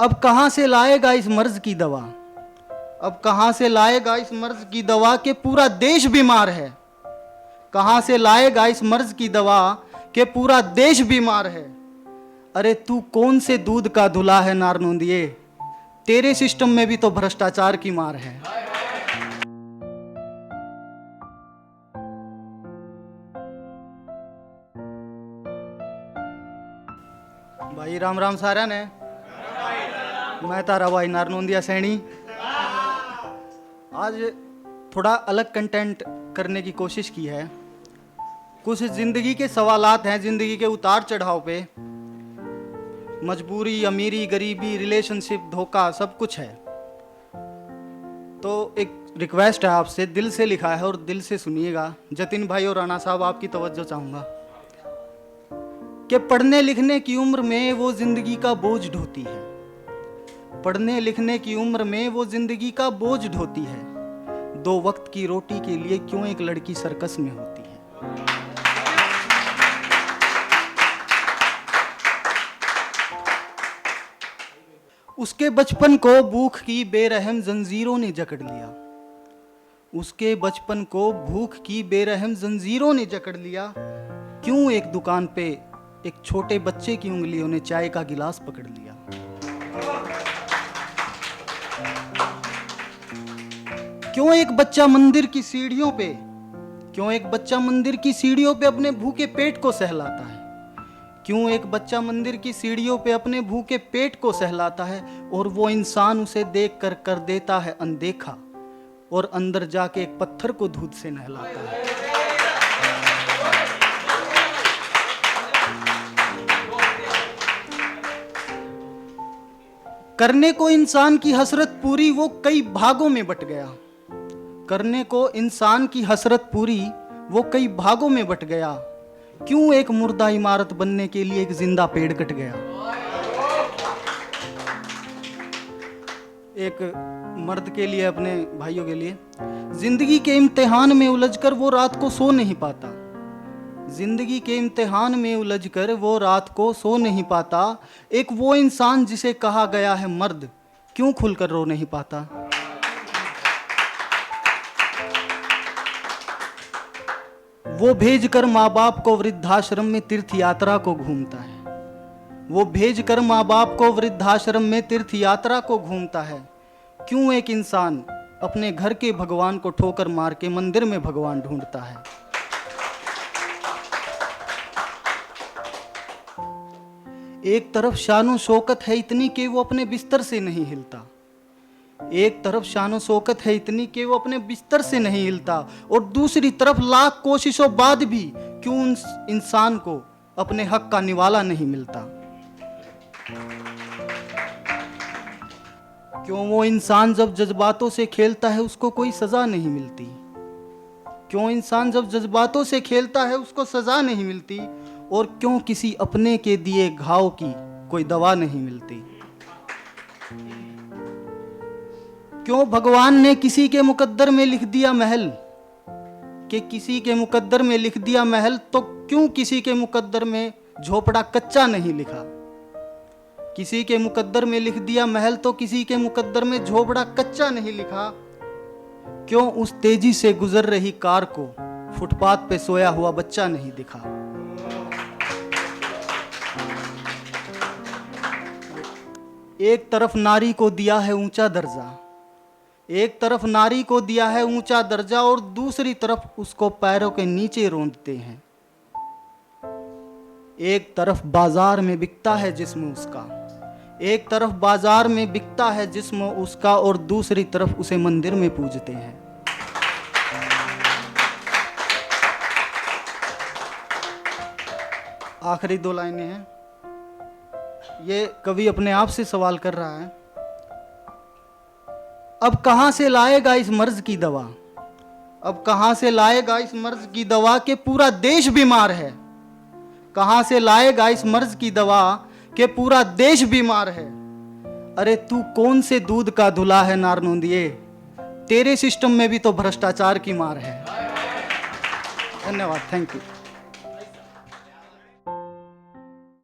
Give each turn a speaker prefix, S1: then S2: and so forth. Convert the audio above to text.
S1: अब कहां से लाएगा इस मर्ज की दवा, अब कहां से लाएगा इस मर्ज की दवा के पूरा देश बीमार है। कहां से लाएगा इस मर्ज की दवा के पूरा देश बीमार है। अरे तू कौन से दूध का धुला है नारनौंदिए, तेरे सिस्टम में भी तो भ्रष्टाचार की मार है। भाई राम राम सारा ने, मैं तारा भाई नारनौंदिया सैनी। आज थोड़ा अलग कंटेंट करने की कोशिश की है। कुछ जिंदगी के सवालात हैं, जिंदगी के उतार चढ़ाव पे, मजबूरी, अमीरी, गरीबी, रिलेशनशिप, धोखा, सब कुछ है। तो एक रिक्वेस्ट है आपसे, दिल से लिखा है और दिल से सुनिएगा। जतिन भाई और राणा साहब, आपकी तवज्जो चाहूंगा कि पढ़ने लिखने की उम्र में वो जिंदगी का बोझ ढोती है। पढ़ने लिखने की उम्र में वो जिंदगी का बोझ ढोती है। दो वक्त की रोटी के लिए क्यों एक लड़की सर्कस में होती है। उसके बचपन को भूख की बेरहम जंजीरों ने जकड़ लिया। उसके बचपन को भूख की बेरहम जंजीरों ने जकड़ लिया। क्यों एक दुकान पे एक छोटे बच्चे की उंगलियों ने चाय का गिलास पकड़ लिया। क्यों एक बच्चा मंदिर की सीढ़ियों पे, क्यों एक बच्चा मंदिर की सीढ़ियों पे अपने भूखे पेट को सहलाता है। क्यों एक बच्चा मंदिर की सीढ़ियों पे अपने भूखे पेट को सहलाता है और वो इंसान उसे देख कर कर देता है अनदेखा और अंदर जाके एक पत्थर को दूध से नहलाता है। करने को इंसान की हसरत पूरी वो कई भागों में बट गया। करने को इंसान की हसरत पूरी वो कई भागों में बट गया। क्यों एक मुर्दा इमारत बनने के लिए एक जिंदा पेड़ कट गया। एक मर्द के लिए, अपने भाइयों के लिए, जिंदगी के इम्तिहान में उलझकर वो रात को सो नहीं पाता। जिंदगी के इम्तिहान में उलझकर वो रात को सो नहीं पाता। एक वो इंसान जिसे कहा गया है मर्द, क्यों खुलकर रो नहीं पाता। वो भेजकर माँ बाप को वृद्धाश्रम में तीर्थ यात्रा को घूमता है। वो भेजकर माँ बाप को वृद्धाश्रम में तीर्थ यात्रा को घूमता है। क्यों एक इंसान अपने घर के भगवान को ठोकर मार के मंदिर में भगवान ढूंढता है। एक तरफ शानो शौकत है इतनी कि वो अपने बिस्तर से नहीं हिलता। एक तरफ शानो शौकत है इतनी कि वो अपने बिस्तर से नहीं हिलता और दूसरी तरफ लाख कोशिशों बाद भी क्यों उस इंसान को अपने हक का निवाला नहीं मिलता। क्यों वो इंसान जब जज्बातों से खेलता है उसको कोई सजा नहीं मिलती। क्यों इंसान जब जज्बातों से खेलता है उसको सजा नहीं मिलती। और क्यों किसी अपने के दिए घाव की कोई दवा नहीं मिलती। क्यों भगवान ने किसी के मुकद्दर में लिख दिया महल, कि किसी के मुकद्दर में लिख दिया महल, तो क्यों किसी के मुकद्दर में झोपड़ा कच्चा नहीं लिखा। किसी के मुकद्दर में लिख दिया महल तो किसी के मुकद्दर में झोपड़ा कच्चा नहीं लिखा। क्यों उस तेजी से गुजर रही कार को फुटपाथ पे सोया हुआ बच्चा नहीं दिखा। एक तरफ नारी को दिया है ऊंचा दर्जा, एक तरफ नारी को दिया है ऊंचा दर्जा और दूसरी तरफ उसको पैरों के नीचे रौंदते हैं। एक तरफ बाजार में बिकता है जिस्म उसका, एक तरफ बाजार में बिकता है जिस्म उसका और दूसरी तरफ उसे मंदिर में पूजते हैं। आखिरी दो लाइनें हैं। ये कवि अपने आप से सवाल कर रहा है, अब कहां से लाएगा इस मर्ज की दवा, अब कहां से लाएगा इस मर्ज की दवा के पूरा देश बीमार है। कहां से लाएगा इस मर्ज की दवा के पूरा देश बीमार है। अरे तू कौन से दूध का धुला है नारनौंदिए, तेरे सिस्टम में भी तो भ्रष्टाचार की मार है। धन्यवाद, थैंक यू।